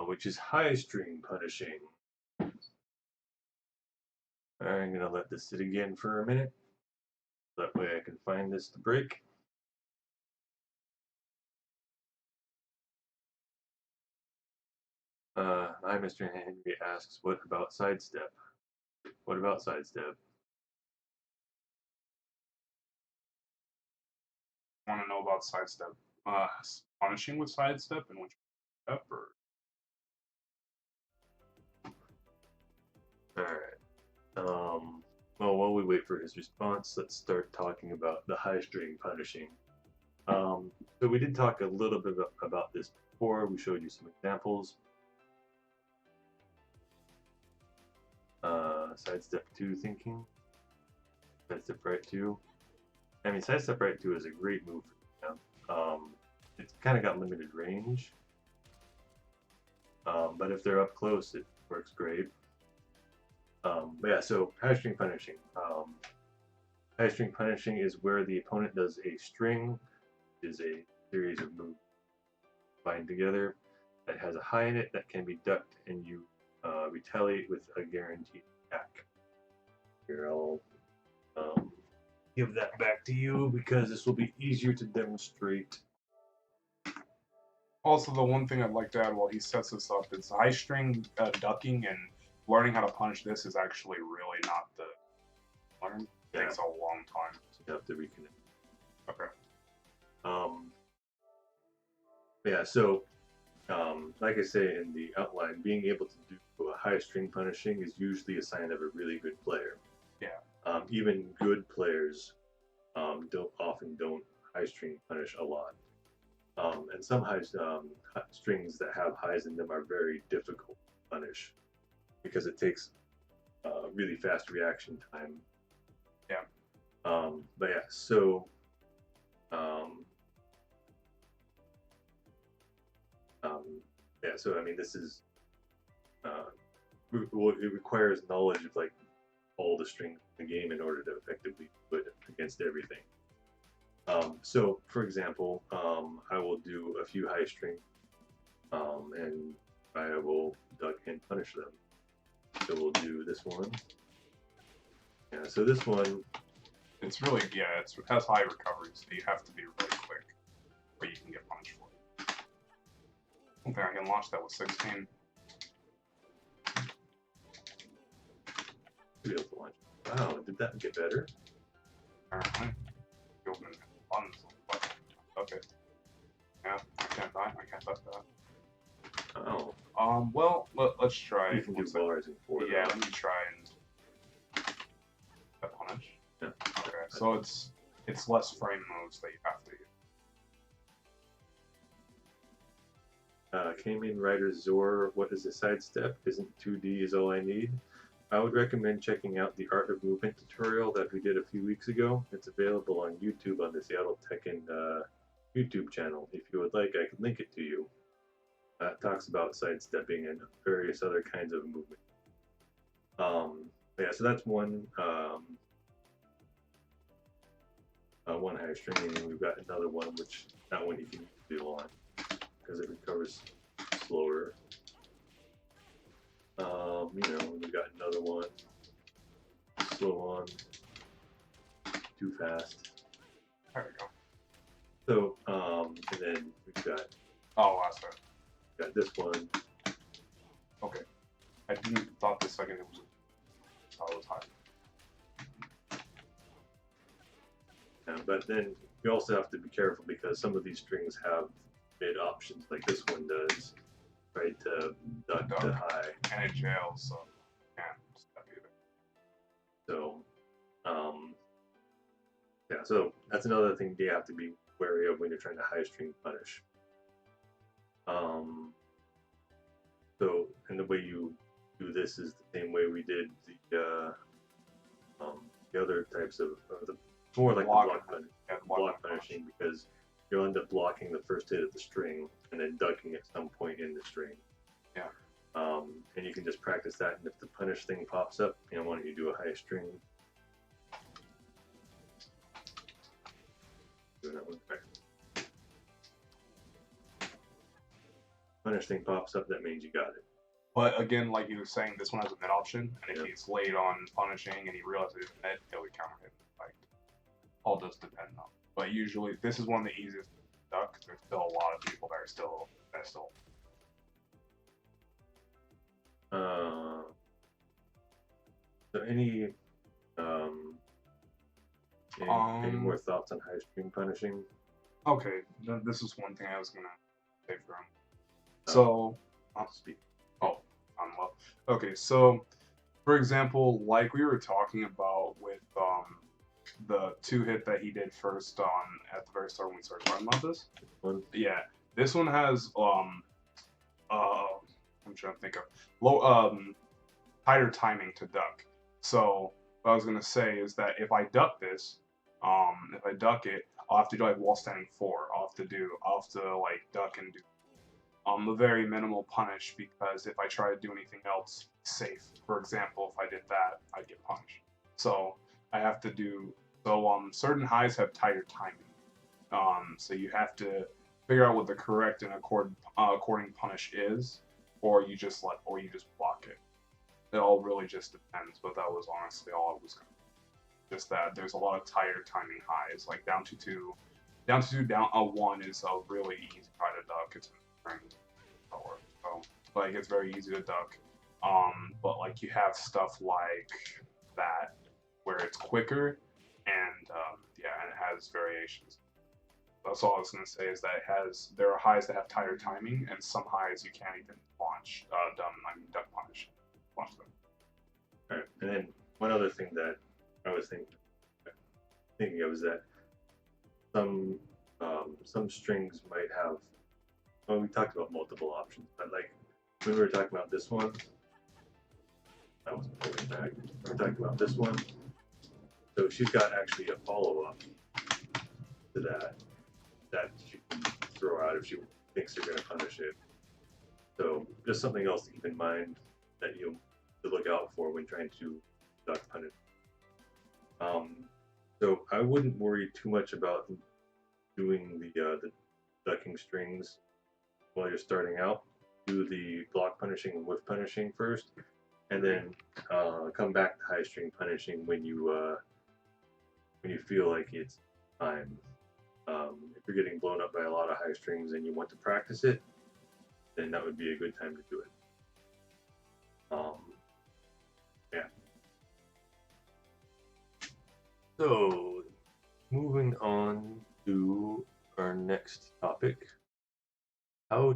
which is high string punishing. I'm gonna let this sit again for a minute. That way I can find this to break. Hi, Mr. Henry asks, what about sidestep? What about sidestep? Want to know about sidestep? Punishing with sidestep and which step or Alright. Well, while we wait for his response, let's start talking about the high string punishing. So we did talk a little bit about this before. We showed you some examples. Sidestep 2 thinking. Sidestep right 2. I mean, sidestep right 2 is a great move for him. It's kind of got limited range. But if they're up close, it works great. But yeah, so high string punishing. High string punishing is where the opponent does a string, is a series of moves combined together that has a high in it that can be ducked, and you retaliate with a guaranteed attack. Here, I'll give that back to you because this will be easier to demonstrate. also the one thing I'd like to add while he sets this up is high string ducking and learning how to punish this is actually really not the learn. It takes a long time. So you have to reconnect. Okay. Yeah, so like I say in the outline, being able to do a high string punishing is usually a sign of a really good player. Yeah. Even good players don't high string punish a lot. And some strings that have highs in them are very difficult to punish because it takes really fast reaction time. Yeah. But yeah, so yeah, so I mean, this is it requires knowledge of like all the strings in the game in order to effectively put against everything. So, for example, I will do a few high string, and I will duck and punish them. So we'll do this one. Yeah. So this one, It's really it has high recovery, so you have to be really quick, or you can get punished for it. I think I can launch that with 16. wow, did that get better? Apparently. Open buttons. Okay. Yeah, I can't touch that. Oh. Well, let's try. You can do bars in 4. Yeah, let me try and punish. Yeah. Okay, so it's less frame moves that you have to use. Cayman Rider Zor, what is a sidestep? Isn't 2D is all I need? I would recommend checking out the Art of Movement tutorial that we did a few weeks ago. It's available on YouTube on the Seattle Tekken YouTube channel. If you would like, I can link it to you. It talks about sidestepping and various other kinds of movement. Yeah, so that's one high string, and then we've got another one, which that one you can do on because it recovers slower. We got another one. Slow on. Too fast. There we go. So, and then we've got. Oh, last time. Got this one. Okay. I didn't thought the second it was high. Yeah, but then you also have to be careful because some of these strings have mid options, like this one does, right? To duck to high. And it jails, so can't step either. So, yeah, so that's another thing you have to be wary of when you're trying to high string punish. So, and the way you do this is the same way we did the other types of the more like block punishing, because you'll end up blocking the first hit of the string and then ducking at some point in the string. Yeah. And you can just practice that, and if the punish thing pops up, why don't you do a high string? Do that one. punish thing pops up, that means you got it. But again, like you were saying, this one has a mid option, and if Yep. he's late on punishing and he realizes it's mid, he'll be counter hit. Like, all does depend on. But usually, this is one of the easiest to duck. There's still a lot of people that are still. So any any more thoughts on high string punishing? Okay, this is one thing I was gonna say for him. Oh. So, I'll speak. oh, well. Okay, so for example, like we were talking about with the 2-hit that he did first on at the very start when we started talking about this. Yeah, this one has I'm trying to think of low tighter timing to duck. So what I was gonna say is that if I duck this, if I duck it, I'll have to do like wall standing 4. I'll have to like duck and do a very minimal punish, because if I try to do anything else safe, for example, if I did that, I'd get punished. So I have to do certain highs have tighter timing. So you have to figure out what the correct and according punish is, or you just block it. It all really just depends, but that was honestly all I was going to. Just that there's a lot of tighter timing highs, like down to 2, down 1 is a really easy try to duck. It's power, so like it's very easy to duck. But like you have stuff like that where it's quicker, and and it has variations. That's all I was gonna say is that there are highs that have tighter timing, and some highs you can't even launch. Duck punish. Launch them. All right, and then one other thing that I was thinking of is that some strings might have. Well, we talked about multiple options, but like when we were talking about this one, that was pulling back. We were talking about this one, so she's got actually a follow-up to that she can throw out if she thinks you're going to punish it. So just something else to keep in mind that you to look out for when trying to duck punish. So I wouldn't worry too much about doing the ducking strings while you're starting out. Do the block punishing and whiff punishing first, and then come back to high string punishing when you feel like it's time. If you're getting blown up by a lot of high strings and you want to practice it, then that would be a good time to do it. Yeah. So, moving on to our next topic, how